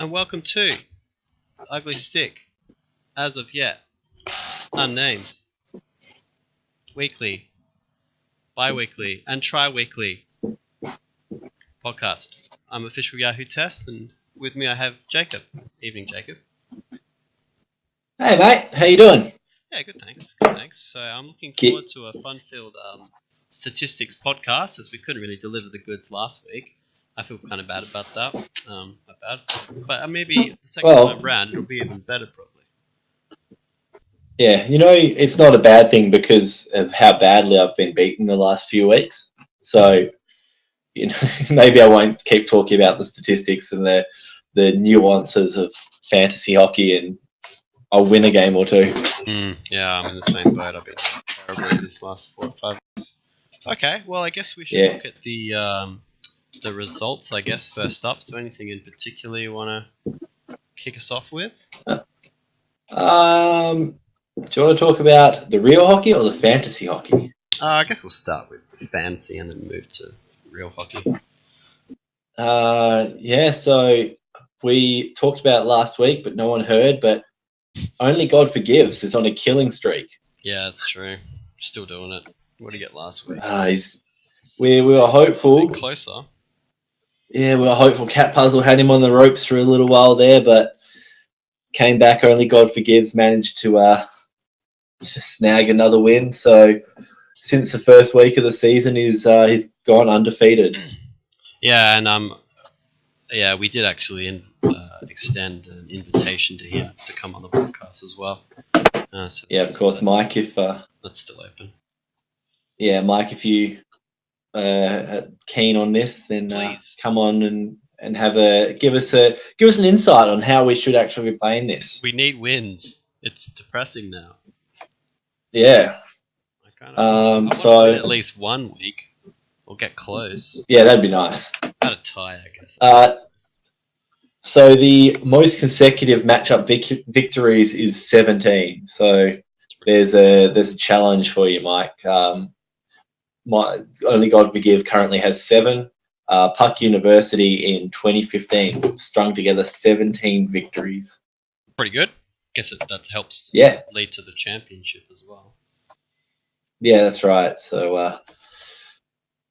and welcome to Ugly Stick, as of yet, Unnamed, weekly, bi-weekly, and tri-weekly podcast. I'm official Yahoo Test, and with me I have Jacob. Evening, Jacob. Hey mate, how you doing? Yeah, good thanks. Good thanks. So I'm looking forward to a fun-filled statistics podcast, as we couldn't really deliver the goods last week. I feel kind of bad about that. Not bad. But maybe the second time round it'll be even better, probably. Yeah, it's not a bad thing because of how badly I've been beaten the last few weeks. So, maybe I won't keep talking about the statistics and the nuances of fantasy hockey, and I'll win a game or two. Yeah, I'm in the same boat. I've been terrible these last 4 or 5 weeks. Okay, well, I guess we should look at the results, I guess, first up. So anything in particular you want to kick us off with? Do you want to talk about the real hockey or the fantasy hockey? I guess we'll start with fantasy and then move to real hockey. So we talked about it last week, but no one heard. But Only God Forgives is on a killing streak. Yeah, that's true. Still doing it. What did you get last week? We were hopeful. Closer. Yeah, we were hopeful. Cat Puzzle had him on the ropes for a little while there, but came back. Only God Forgives managed to snag another win. So since the first week of the season, he's gone undefeated. Yeah, and we did actually extend an invitation to him to come on the podcast as well. Of course, Mike. If that's still open. Yeah, Mike, if you keen on this, then come on and give us an insight on how we should actually be playing this. We need wins. It's depressing now. Yeah. I want to win at least 1 week. We'll get close. Yeah, that'd be nice. About a tie, I guess. So the most consecutive matchup victories is 17. So there's a challenge for you, Mike. Only God Forgive currently has 7. Puck University in 2015 strung together 17 victories. Pretty good. Guess that helps lead to the championship as well. Yeah, that's right. So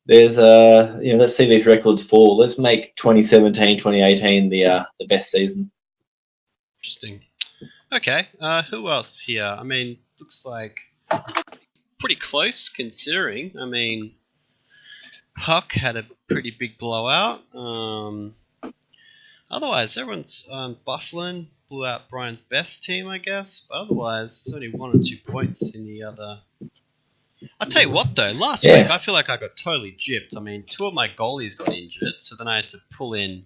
there's let's see these records fall. Let's make 2017, 2018 the best season. Interesting. Okay. Who else here? I mean, looks like pretty close considering. I mean, Puck had a pretty big blowout. Otherwise, everyone's Bufflin blew out Brian's best team, I guess. But otherwise, there's only 1 or 2 points in the other. I'll tell you what, though. Last week, I feel like I got totally gypped. I mean, 2 of my goalies got injured, so then I had to pull in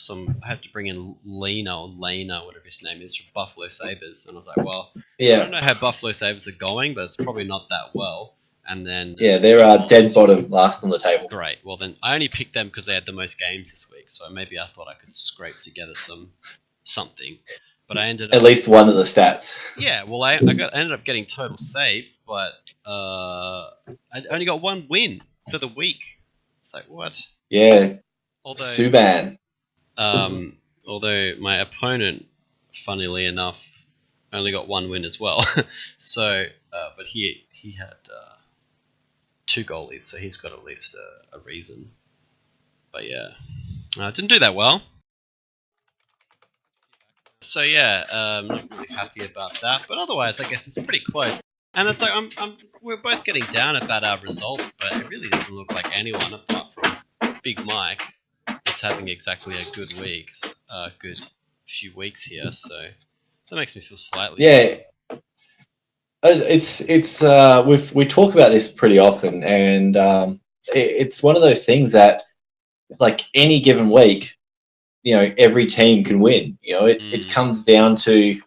I had to bring in Lena, whatever his name is, from Buffalo Sabres. And I was like, well, I don't know how Buffalo Sabres are going, but it's probably not that well. And then they're dead bottom, last on the table. Great. Well, then I only picked them because they had the most games this week, so maybe I thought I could scrape together something. But I ended up... At least one of the stats. Yeah, well, I ended up getting total saves, but I only got 1 win for the week. It's like, what? Yeah. Subban. Although my opponent, funnily enough, only got 1 win as well. So, but he had 2 goalies, so he's got at least a reason. But yeah, didn't do that well. So yeah, I'm not really happy about that. But otherwise, I guess it's pretty close. And it's like we're both getting down about our results, but it really doesn't look like anyone apart from Big Mike is having exactly a good week, good few weeks here. So that makes me feel slightly. Yeah, we talk about this pretty often, and it's one of those things that, like, any given week, every team can win. It comes down to,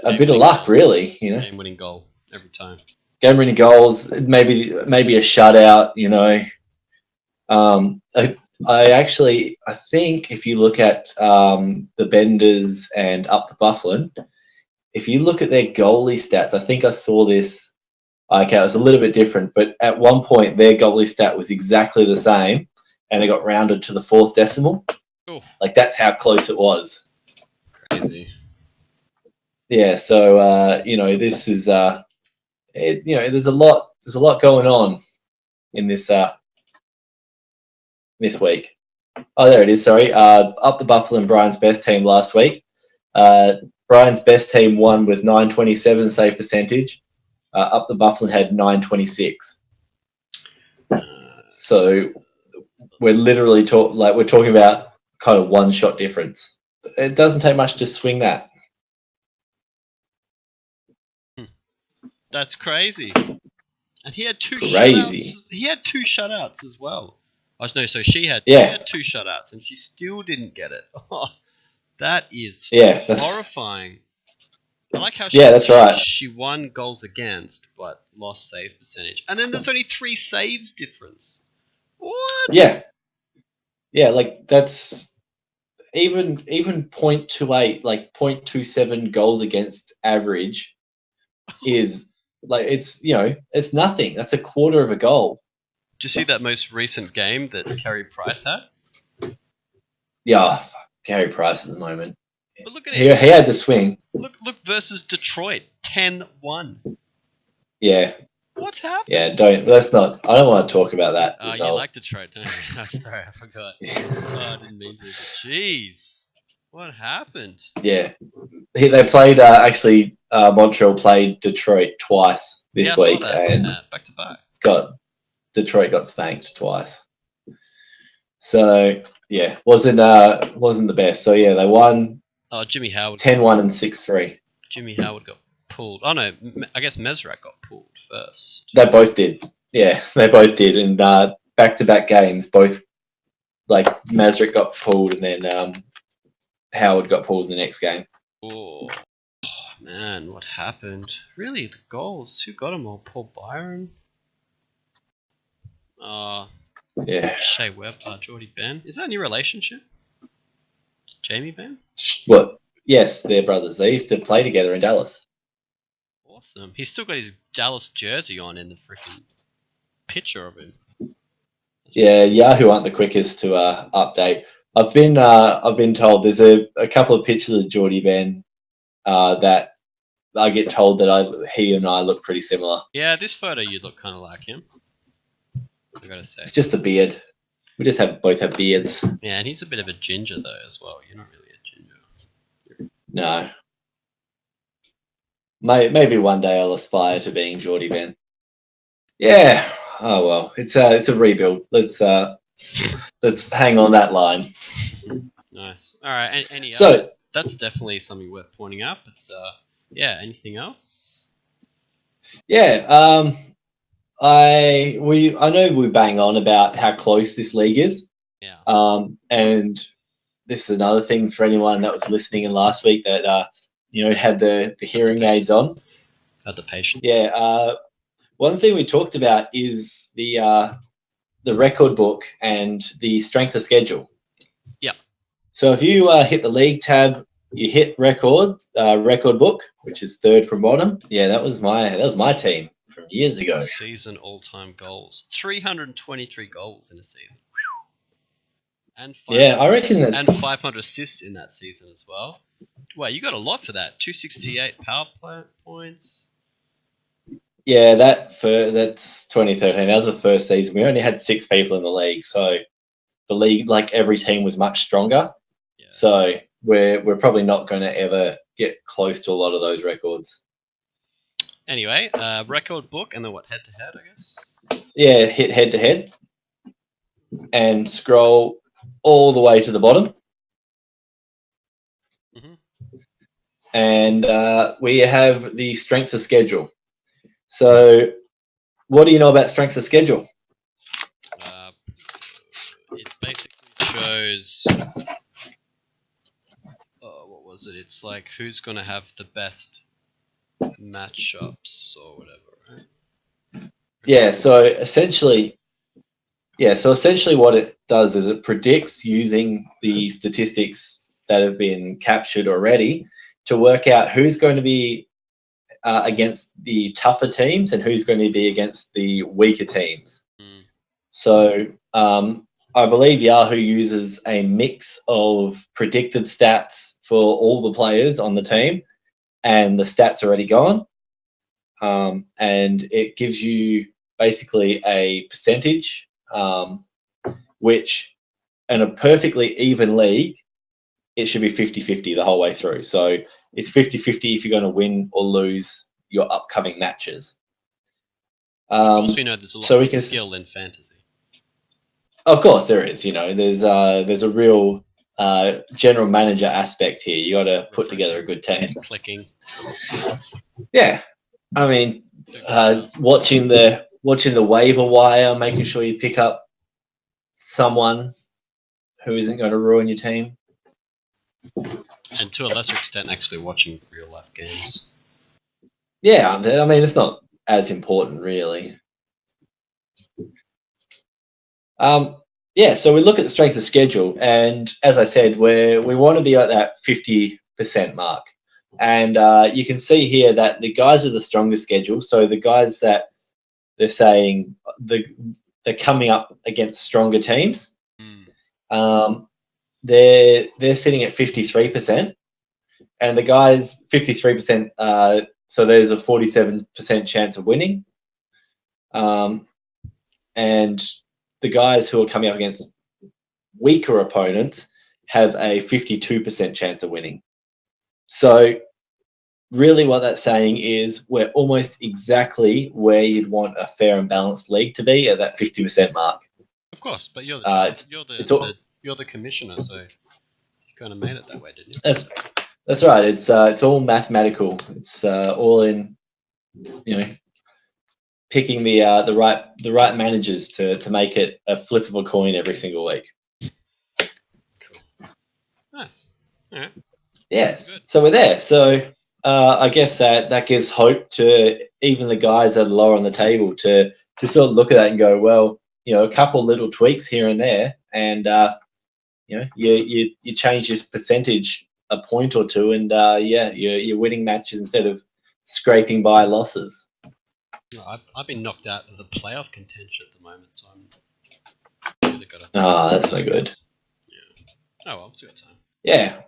a bit of luck, really. Game-winning goal every time. Game-winning goals, maybe a shutout. I think if you look at the Benders and Up the Bufflin, if you look at their goalie stats, I think I saw this. Okay, it was a little bit different, but at one point their goalie stat was exactly the same, and it got rounded to the 4th decimal. Oh, Like that's how close it was. crazy. Yeah. So this is there's a lot going on in this week. Oh, there it is. Sorry. Up the Buffalo and Brian's best team last week. Brian's best team won with 927 save percentage. Up the Buffalo had 926. So we're literally talking about kind of one shot difference. It doesn't take much to swing that. That's crazy. And he had two Crazy. shutouts. He had two shutouts as well. Oh no, so she had two shutouts and she still didn't get it. Oh, that is horrifying. I like how that's right. She won goals against but lost save percentage. And then there's only 3 saves difference. What? Yeah. Yeah, like that's even 0.28, like 0.27 goals against average is like it's nothing. That's a quarter of a goal. Did you see that most recent game that Carey Price had? Yeah, Carey Price at the moment. But look at him. He had the swing. Look versus Detroit, 10-1. Yeah. What happened? Yeah, I don't want to talk about that. Oh, you like Detroit, don't you? Sorry, I forgot. Oh, I didn't mean to. Jeez. What happened? Yeah. They played, actually, Montreal played Detroit twice this week. And back to back. Detroit got spanked twice. So, yeah, wasn't the best. So, yeah, they won. Oh, Jimmy Howard. 10-1 and 6-3. Jimmy Howard got pulled. Oh, no, I guess Mesrak got pulled first. They both did. Yeah, they both did. And back-to-back games, both, like, Mesrak got pulled and then Howard got pulled in the next game. Oh, man, what happened? Really, the goals? Who got them all? Paul Byron? Yeah. Shea Webb, Geordie Ben. Is that a new relationship? Jamie Ben? What? Yes, they're brothers. They used to play together in Dallas. Awesome. He's still got his Dallas jersey on in the freaking picture of him. Yeah, Yahoo aren't the quickest to update. I've been told there's a couple of pictures of Geordie Ben that I get told that he and I look pretty similar. Yeah, this photo you look kind of like him. I gotta say. It's just a beard. We just both have beards. Yeah, and he's a bit of a ginger though as well. You're not really a ginger. No. Maybe one day I'll aspire to being Geordie Ben. Yeah. Oh well, it's a rebuild. Let's hang on that line. Nice. All right. So that's definitely something worth pointing out. But anything else? Yeah. I know we bang on about how close this league is. Yeah. And this is another thing for anyone that was listening in last week that had the hearing aids on. Had the patience. Yeah. One thing we talked about is the record book and the strength of schedule. Yeah. So if you hit the league tab, you hit record book, which is third from bottom. Yeah, that was my team from years ago. Season all-time goals, 323 goals in a season. And I reckon that. And 500 assists in that season as well. Wow, you got a lot for that. 268 power play points. Yeah, that's 2013. That was the first season. We only had 6 people in the league, so the league, like every team, was much stronger. Yeah. So we're probably not going to ever get close to a lot of those records. Anyway, record book and then what, head to head, I guess? Yeah, hit head to head and scroll all the way to the bottom. Mm-hmm. And we have the strength of schedule. So what do you know about strength of schedule? It basically shows... what was it? It's like who's going to have the best matchups or whatever, right? Yeah, so essentially what it does is it predicts using the statistics that have been captured already to work out who's going to be against the tougher teams and who's going to be against the weaker teams. So I believe Yahoo uses a mix of predicted stats for all the players on the team and the stats already gone. And it gives you basically a percentage, which in a perfectly even league, it should be 50-50 the whole way through. So it's 50-50 if you're going to win or lose your upcoming matches. Of course, we know there's a lot of skill in fantasy. Of course, there is. There's a real general manager aspect here. You got to put together a good team. Clicking. Yeah, I mean, watching the waiver wire, making sure you pick up someone who isn't going to ruin your team. And to a lesser extent, actually watching real life games. Yeah, I mean, it's not as important, really. Yeah, so we look at the strength of schedule, and as I said, we want to be at that 50% mark. And you can see here that the guys with the strongest schedule, so the guys that they're saying they're coming up against stronger teams, they're sitting at 53%, and the guys 53%. So there's a 47% chance of winning, and the guys who are coming up against weaker opponents have a 52% chance of winning. So really what that's saying is we're almost exactly where you'd want a fair and balanced league to be at that 50% mark. Of course, but you're the commissioner, so you kind of made it that way, didn't you? That's right. It's all mathematical. It's all in, picking the right managers to make it a flip of a coin every single week. Cool. Nice. All right. Yes. Good. So we're there. So I guess that gives hope to even the guys that are lower on the table to sort of look at that and go, well, a couple little tweaks here and there, and you change this percentage a point or two, and you're winning matches instead of scraping by losses. No, I've been knocked out of the playoff contention at the moment, so I'm really got to. That's no good. Yeah. Oh well, it's a good time. Yeah.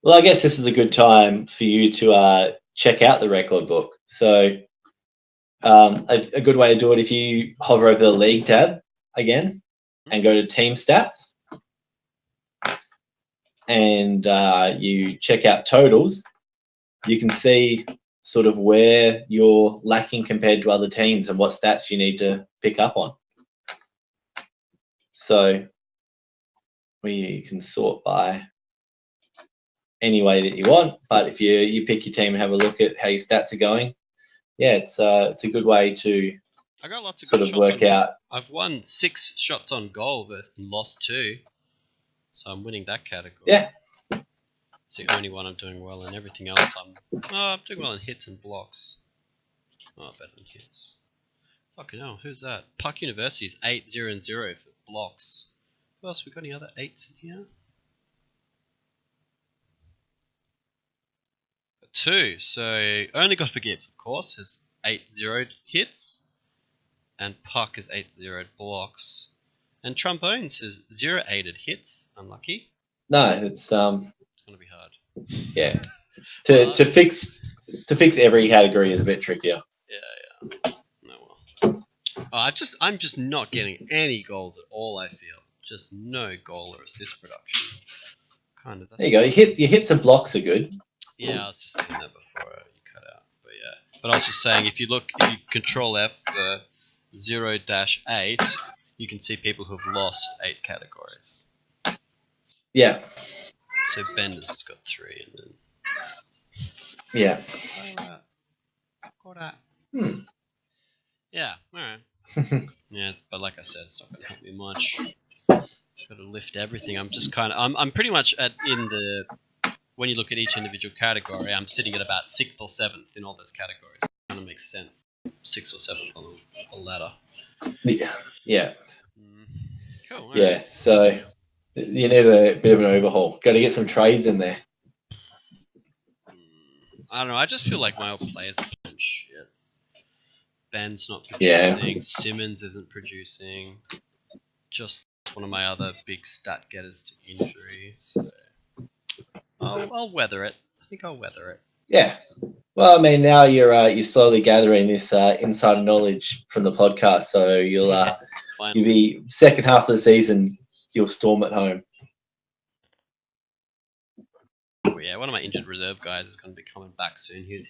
Well, I guess this is a good time for you to check out the record book. So a good way to do it, if you hover over the league tab again and go to team stats and you check out totals, you can see sort of where you're lacking compared to other teams and what stats you need to pick up on. So we can sort by any way that you want, but if you pick your team and have a look at how your stats are going, it's a good way to I got lots of sort of work out. I've won 6 shots on goal but lost 2, so I'm winning that category. Yeah, it's the only one I'm doing well in. Everything else I'm doing well in hits and blocks. Oh, better than hits. Fucking hell, who's that? Puck University is 8-0-0 for blocks. Who else? We got any other 8s in here? 2. So only got Forgives, of course, has 8-0 hits, and Puck is 8-0 blocks, and Trombones has 0-8 hits. Unlucky. No, it's gonna be hard. Yeah, to fix every category is a bit trickier. Yeah. No well. I'm just not getting any goals at all. I feel just no goal or assist production. Kind of. There you go. Your hits and blocks are good. Yeah, I was just saying that before you cut out. But yeah. But I was just saying, if you Control F for 0-8, you can see people who have lost 8 categories. Yeah. So Benders has got 3, and then. Yeah. Got that. Yeah. All right. Yeah, but like I said, it's not going to help me much. Got to lift everything. I'm just I'm pretty much when you look at each individual category, I'm sitting at about 6th or 7th in all those categories. It kind of makes sense. 6th or 7th on a ladder. Yeah. Cool. Yeah. Right. So you need a bit of an overhaul. Got to get some trades in there. I don't know. I just feel like my old players are playing shit. Ben's not producing. Yeah. Simmons isn't producing. Just That's one of my other big stat getters to injury. So I'll weather it. I think I'll weather it. Yeah. Well, I mean, now you're slowly gathering this insider knowledge from the podcast, so you'll be second half of the season, you'll storm at home. Oh yeah, one of my injured reserve guys is going to be coming back soon. I think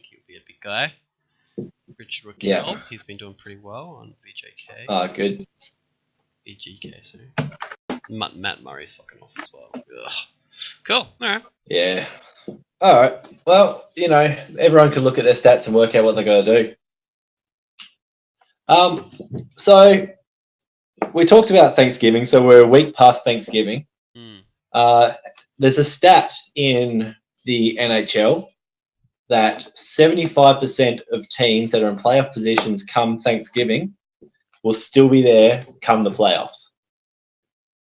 he'll be a big guy. Richard Raquel, yeah. He's been doing pretty well on BJK. Oh, good. BGK, sorry. Matt Murray's fucking off as well. Ugh. Cool. All right. Yeah. All right. Well, everyone can look at their stats and work out what they're going to do. So we talked about Thanksgiving. So we're a week past Thanksgiving. There's a stat in the NHL that 75% of teams that are in playoff positions come Thanksgiving will still be there come the playoffs.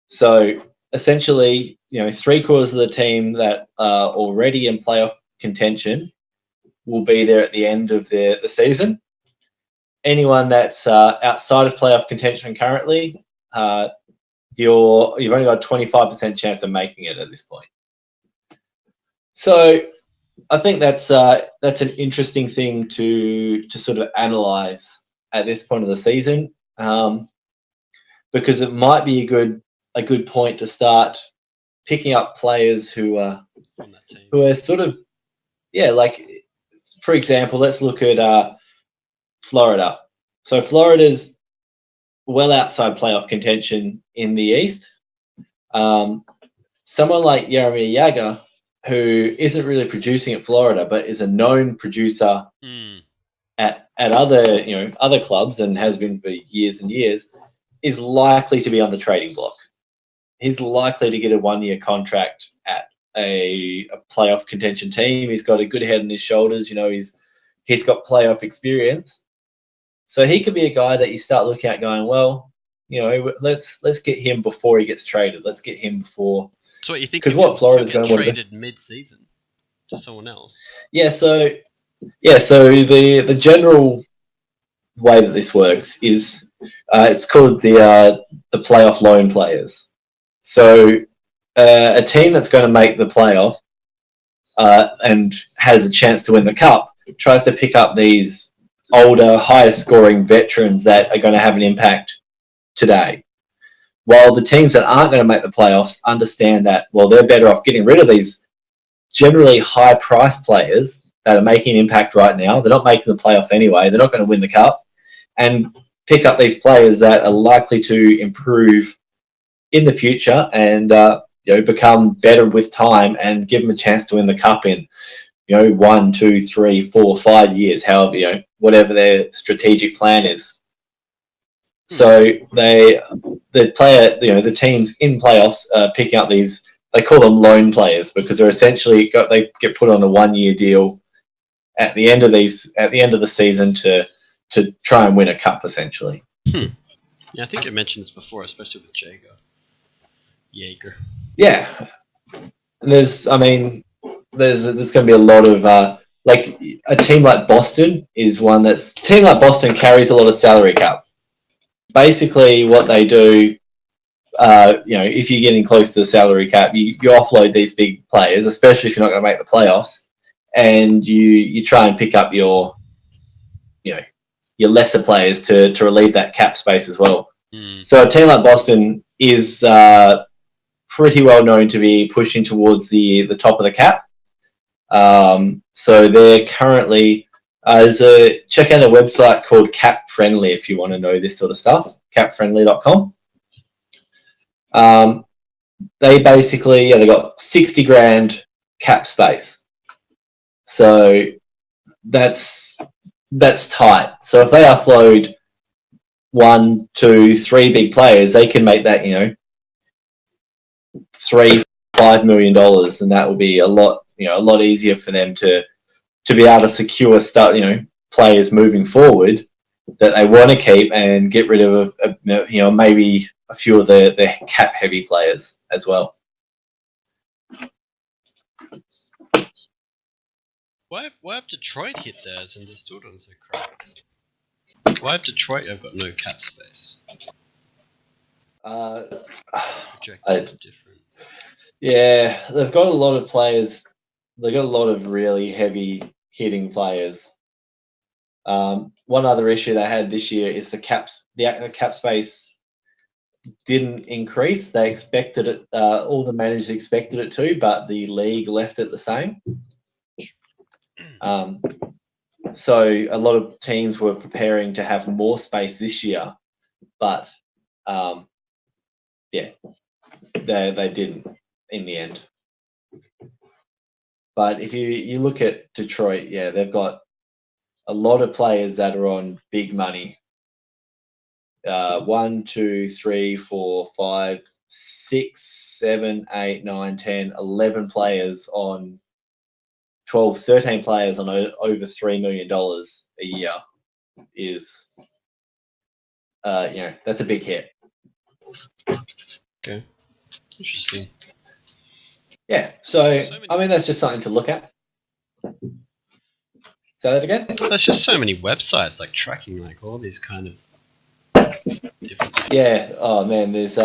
So essentially, 3/4 of the team that are already in playoff contention will be there at the end of the season. Anyone that's outside of playoff contention currently, you've only got a 25% chance of making it at this point. So I think that's an interesting thing to sort of analyze at this point of the season, because it might be a good point to start picking up players who are sort of, like, for example, let's look at Florida. So Florida's well outside playoff contention in the East. Someone like Jaromir Jagr, who isn't really producing at Florida, but is a known producer at other clubs and has been for years and years, is likely to be on the trading block. He's likely to get a 1-year contract at a playoff contention team. He's got a good head on his shoulders. He's got playoff experience. So he could be a guy that you start looking at going, well, let's get him before he gets traded. Let's get him before. So what you think? Because what Florida's going to want to traded mid-season to someone else. Yeah. So the general way that this works is it's called the playoff loan players. So a team that's going to make the playoff and has a chance to win the cup tries to pick up these older, higher scoring veterans that are going to have an impact today. While the teams that aren't going to make the playoffs understand that, well, they're better off getting rid of these generally high-priced players that are making an impact right now. They're not making the playoff anyway. They're not going to win the cup. And pick up these players that are likely to improve in the future and become better with time and give them a chance to win the cup in 1, 2, 3, 4, 5 years, however, whatever their strategic plan is. So the teams in playoffs are picking up these, they call them loan players, because they're essentially they get put on a 1-year deal at the end of the season to try and win a cup, essentially. Yeah, I think you mentioned this before, especially with Jaeger. Yeah, there's going to be a lot of like a team like Boston is one team like Boston carries a lot of salary cap. Basically, what they do, if you're getting close to the salary cap, you offload these big players, especially if you're not going to make the playoffs, and you try and pick up your lesser players to relieve that cap space as well. So a team like Boston is pretty well known to be pushing towards the top of the cap. So they're currently check out a website called Cap Friendly if you want to know this sort of stuff. Capfriendly.com. They basically they got 60 grand cap space. So that's tight. So if they offload 1, 2, 3 big players, they can make that $3-5 million, and that will be a lot easier for them to be able to secure players moving forward that they want to keep and get rid of maybe a few of the cap heavy players as well. Why have Detroit hit theirs and they're still doing so crap? Why have Detroit have got no cap space? Projected different. Yeah, they've got a lot of players. They've got a lot of really heavy hitting players. One other issue they had this year is the cap space didn't increase. They expected it. All the managers expected it to, but the league left it the same. So a lot of teams were preparing to have more space this year, but yeah, they didn't in the end. But if you look at Detroit, yeah, they've got a lot of players that are on big money. 1, 2, 3, 4, 5, 6, 7, 8, 9, 10, 11 players on 12, 13 players on over $3 million a year is, that's a big hit. Okay. Interesting. Yeah, so I mean, that's just something to look at. Say that again? There's just so many websites like tracking like all these kind of different. Yeah. Oh man, there's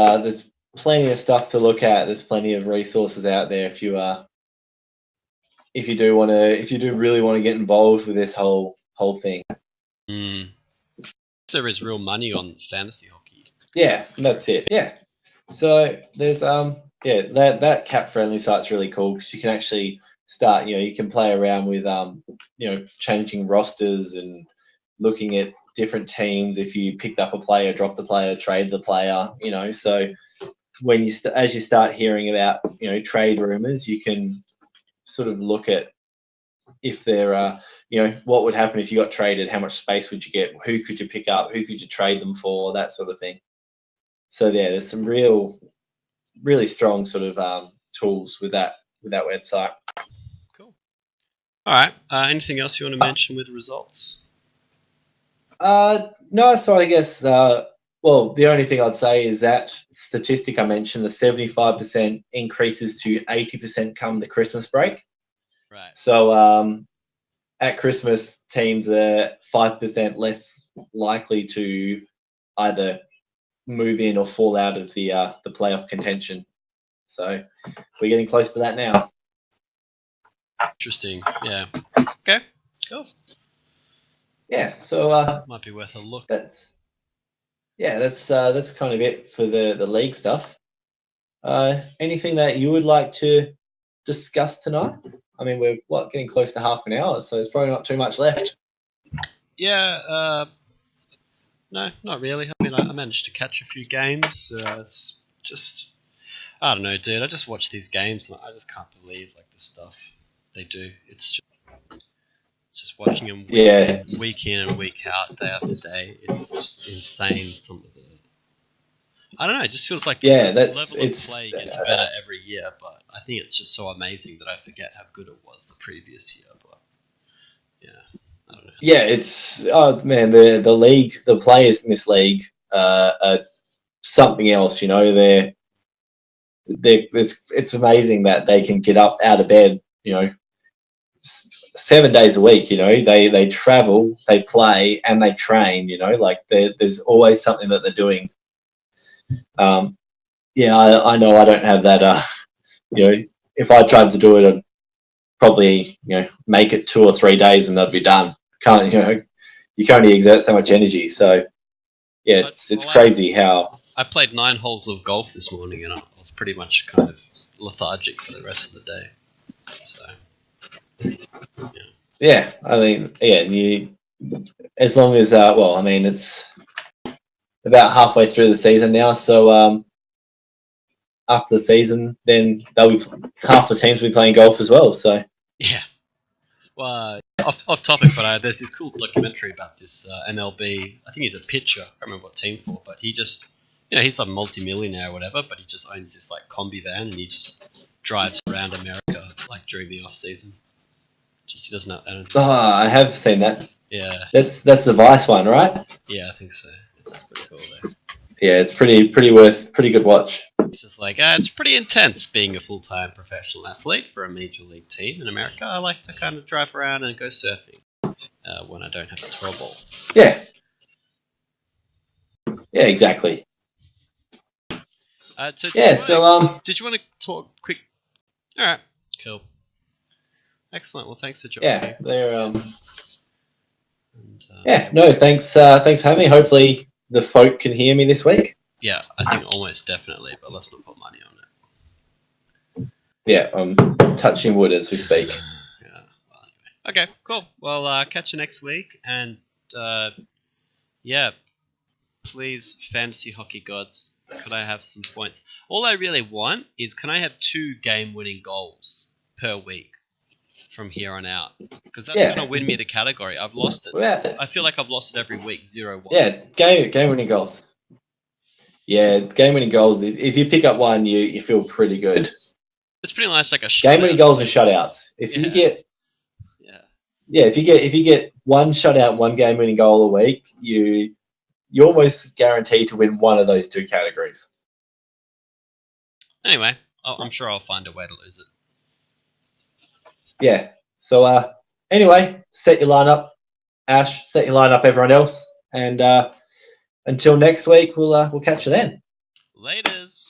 plenty of stuff to look at. There's plenty of resources out there if you do really want to get involved with this whole thing. There is real money on fantasy hockey. Yeah, that's it. Yeah. So there's that cap friendly site's really cool because you can actually start. You can play around with changing rosters and looking at different teams. If you picked up a player, dropped the player, traded the player, so when as you start hearing about trade rumors, you can sort of look at if there are what would happen if you got traded, how much space would you get, who could you pick up, who could you trade them for, that sort of thing. So yeah, there's some really strong sort of tools with that website. Cool. All right. Anything else you want to mention with results? No. So I guess the only thing I'd say is that statistic I mentioned, the 75% increases to 80% come the Christmas break. Right. So at Christmas, teams are 5% less likely to either move in or fall out of the playoff contention. So we're getting close to that now. Interesting. Yeah. Okay. Cool. Yeah. So might be worth a look. That's kind of it for the league stuff. Anything that you would like to discuss tonight? I mean, we're getting close to half an hour, so there's probably not too much left. Yeah. No, not really. I mean, I managed to catch a few games. It's just, I don't know, dude. I just watch these games and I just can't believe like the stuff they do. It's just watching them week in and week out, day after day. It's just insane. Some of the, I don't know. It just feels like the level of play gets better every year. But I think it's just so amazing that I forget how good it was the previous year. But yeah. I don't know. Yeah, it's man, the league, the players in this league are something else. It's amazing that they can get up out of bed. 7 days a week. They travel, they play, and they train. Like there's always something that they're doing. Yeah, I know I don't have that. If I tried to do it, I'd probably make it 2 or 3 days and that'd be done. You can only exert so much energy. So yeah, it's crazy how I played 9 holes of golf this morning and I was pretty much kind of lethargic for the rest of the day. So yeah, I mean, as long as I mean, it's about halfway through the season now, so after the season, then half the teams will be playing golf as well. So yeah. Well, off topic, but there's this cool documentary about this MLB. I think he's a pitcher. I can't remember what team for, but he just, he's a multi-millionaire or whatever. But he just owns this like combi van, and he just drives around America like during the off season. Just he doesn't know. I have seen that. Yeah. That's the Vice one, right? Yeah, I think so. It's pretty cool though. Yeah, it's pretty good watch. It's just like it's pretty intense being a full-time professional athlete for a major league team in America. I like to kind of drive around and go surfing when I don't have to throw a ball. Yeah. Yeah, exactly. So Yeah. So did you want to talk quick? All right, cool, excellent. Well, thanks for joining yeah, me. they're And, yeah. No, thanks. Thanks for having me. Hopefully, the folk can hear me this week. yeah, I think almost definitely, but let's not put money on it. Yeah, I'm touching wood as we speak. Yeah. Well, anyway. Okay, cool. Well, catch you next week, and yeah, please, fantasy hockey gods, could I have some points? All I really want is, can I have 2 game-winning goals per week from here on out? Because that's Yeah. going to win me the category. I've lost it. Yeah, I feel like I've lost it every week, 0-1. yeah. Game winning goals. Yeah, game winning goals. If you pick up one, you feel pretty good. It's pretty much like a Game winning shutout. goals and shutouts. If you get if you get one shutout, one game winning goal a week, you almost guaranteed to win one of those 2 categories. Anyway, I'm sure I'll find a way to lose it. Yeah. So anyway, set your lineup, Ash. Set your lineup, everyone else, and until next week, we'll catch you then. Laters.